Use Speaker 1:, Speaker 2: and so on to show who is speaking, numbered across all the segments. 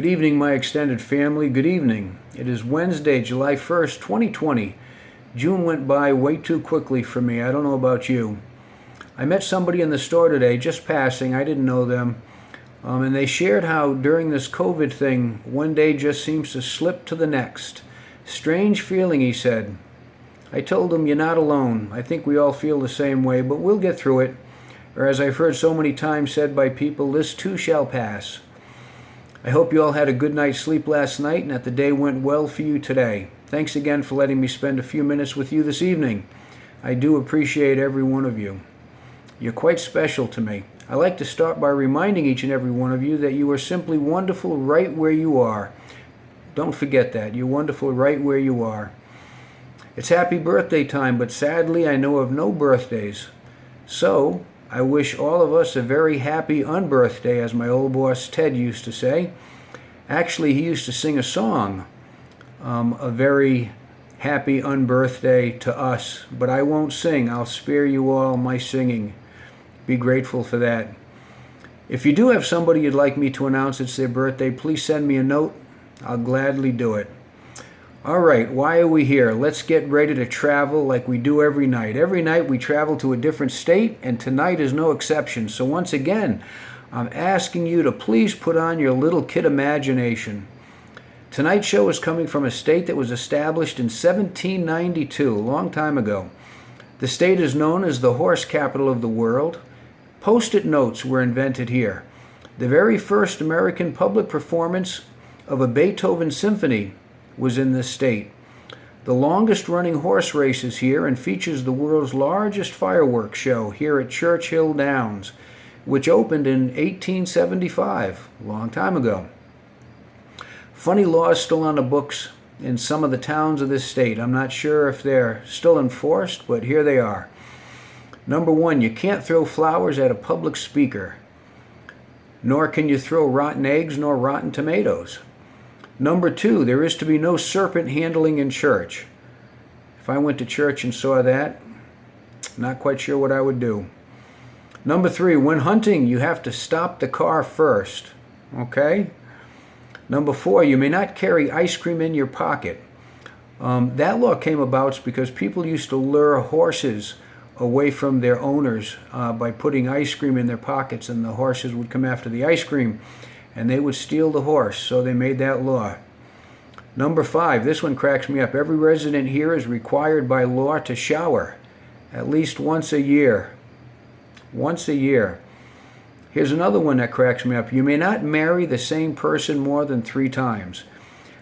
Speaker 1: Good evening, my extended family. Good evening. It is Wednesday, July 1st, 2020. June went by way too quickly for me. I don't know about you. I met somebody in the store today, just passing. I didn't know them. And they shared how during this COVID thing, one day just seems to slip to the next. Strange feeling, he said. I told him, you're not alone. I think we all feel the same way, but we'll get through it. Or as I've heard so many times said by people, this too shall pass. I hope you all had a good night's sleep last night and that the day went well for you today. Thanks again for letting me spend a few minutes with you this evening. I do appreciate every one of you. You're quite special to me. I like to start by reminding each and every one of you that you are simply wonderful right where you are. Don't forget that. You're wonderful right where you are. It's happy birthday time, but sadly I know of no birthdays. So, I wish all of us a very happy unbirthday, as my old boss Ted used to say. Actually, he used to sing a song, a very happy unbirthday to us, but I won't sing. I'll spare you all my singing. Be grateful for that. If you do have somebody you'd like me to announce it's their birthday, please send me a note. I'll gladly do it. All right, why are we here? Let's get ready to travel like we do every night. Every night we travel to a different state, and tonight is no exception. So once again, I'm asking you to please put on your little kid imagination. Tonight's show is coming from a state that was established in 1792, a long time ago. The state is known as the horse capital of the world. Post-it notes were invented here. The very first American public performance of a Beethoven symphony was in this state. The longest running horse race is here and features the world's largest fireworks show here at Churchill Downs, which opened in 1875, a long time ago. Funny laws still on the books in some of the towns of this state. I'm not sure if they're still enforced, but here they are. Number 1, you can't throw flowers at a public speaker, nor can you throw rotten eggs nor rotten tomatoes. Number 2, there is to be no serpent handling in church. If I went to church and saw that, not quite sure what I would do. Number 3, when hunting, you have to stop the car first. Okay? Number 4, you may not carry ice cream in your pocket. That law came about because people used to lure horses away from their owners by putting ice cream in their pockets, and the horses would come after the ice cream and they would steal the horse, so they made that law. Number 5, this one cracks me up. Every resident here is required by law to shower at least once a year. Once a year. Here's another one that cracks me up. You may not marry the same person more than 3 times.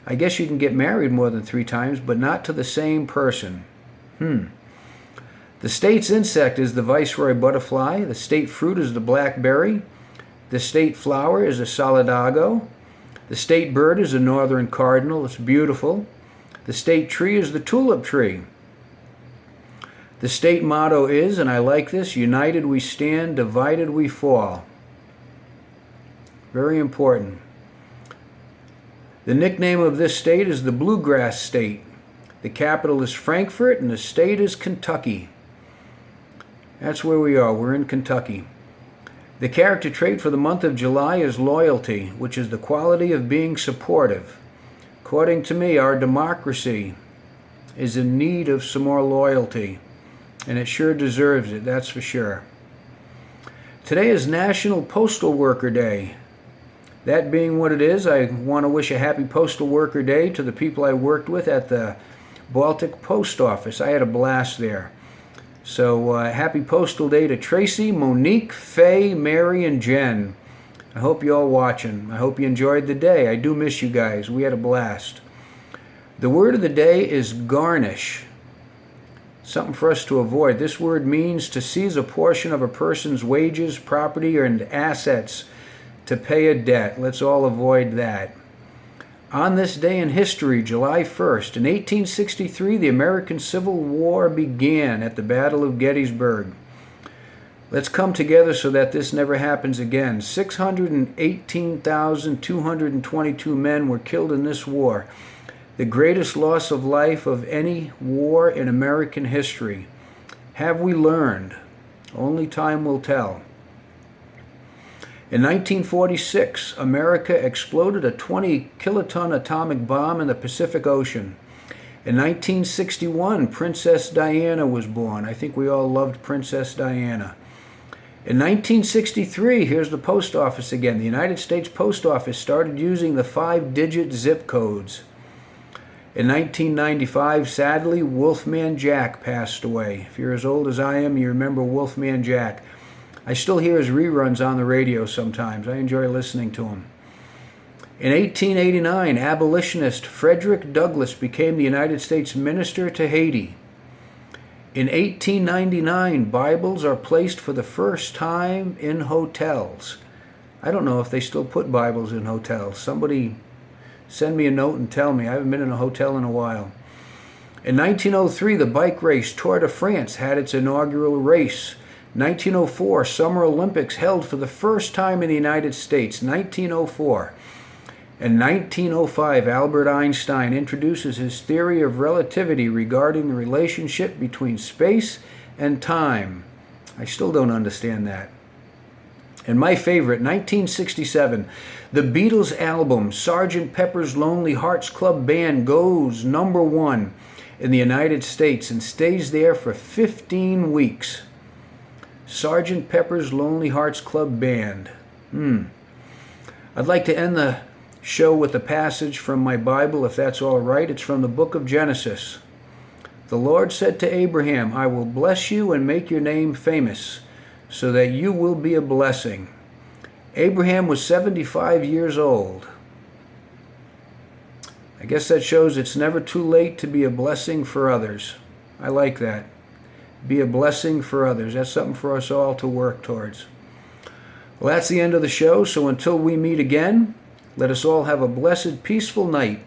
Speaker 1: I guess you can get married more than 3 times, but not to the same person. The state's insect is the viceroy butterfly. The state fruit is the blackberry. The state flower is a solidago. The state bird is a northern cardinal. It's beautiful. The state tree is the tulip tree. The state motto is, and I like this, united we stand, divided we fall. Very important. The nickname of this state is the Bluegrass State. The capital is Frankfort, and the state is Kentucky. That's where we are. We're in Kentucky. The character trait for the month of July is loyalty, which is the quality of being supportive. According to me, our democracy is in need of some more loyalty, and it sure deserves it, that's for sure. Today is National Postal Worker Day. That being what it is, I want to wish a happy Postal Worker Day to the people I worked with at the Baltic Post Office. I had a blast there. So happy Postal Day to Tracy, Monique, Faye, Mary, and Jen. I hope you all watching. I hope you enjoyed the day. I do miss you guys. We had a blast. The word of the day is garnish. Something for us to avoid. This word means to seize a portion of a person's wages, property, and assets to pay a debt. Let's all avoid that. On this day in history, July 1st, in 1863, the American Civil War began at the Battle of Gettysburg. Let's come together so that this never happens again. 618,222 men were killed in this war, the greatest loss of life of any war in American history. Have we learned? Only time will tell. In 1946, America exploded a 20-kiloton atomic bomb in the Pacific Ocean. In 1961, Princess Diana was born. I think we all loved Princess Diana. In 1963, here's the post office again. The United States Post Office started using the 5-digit zip codes. In 1995, sadly, Wolfman Jack passed away. If you're as old as I am, you remember Wolfman Jack. I still hear his reruns on the radio sometimes. I enjoy listening to him. In 1889, abolitionist Frederick Douglass became the United States Minister to Haiti. In 1899, Bibles are placed for the first time in hotels. I don't know if they still put Bibles in hotels. Somebody send me a note and tell me. I haven't been in a hotel in a while. In 1903, the bike race Tour de France had its inaugural race. 1904, Summer Olympics held for the first time in the United States. 1904. In 1905, Albert Einstein introduces his theory of relativity regarding the relationship between space and time. I still don't understand that. And my favorite, 1967, the Beatles album Sgt. Pepper's Lonely Hearts Club Band goes #1 in the United States and stays there for 15 weeks. Sgt. Pepper's Lonely Hearts Club Band. I'd like to end the show with a passage from my Bible, if that's all right. It's from the book of Genesis. The Lord said to Abraham, I will bless you and make your name famous, so that you will be a blessing. Abraham was 75 years old. I guess that shows it's never too late to be a blessing for others. I like that. Be a blessing for others. That's something for us all to work towards. Well, that's the end of the show, so until we meet again, let us all have a blessed, peaceful night.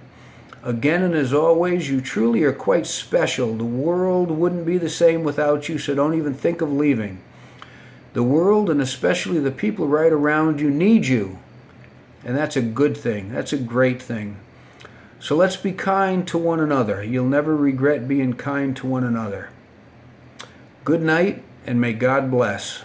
Speaker 1: Again, and as always, you truly are quite special. The world wouldn't be the same without you, so don't even think of leaving. The world, and especially the people right around you, need you. And that's a good thing. That's a great thing. So let's be kind to one another. You'll never regret being kind to one another. Good night, and may God bless.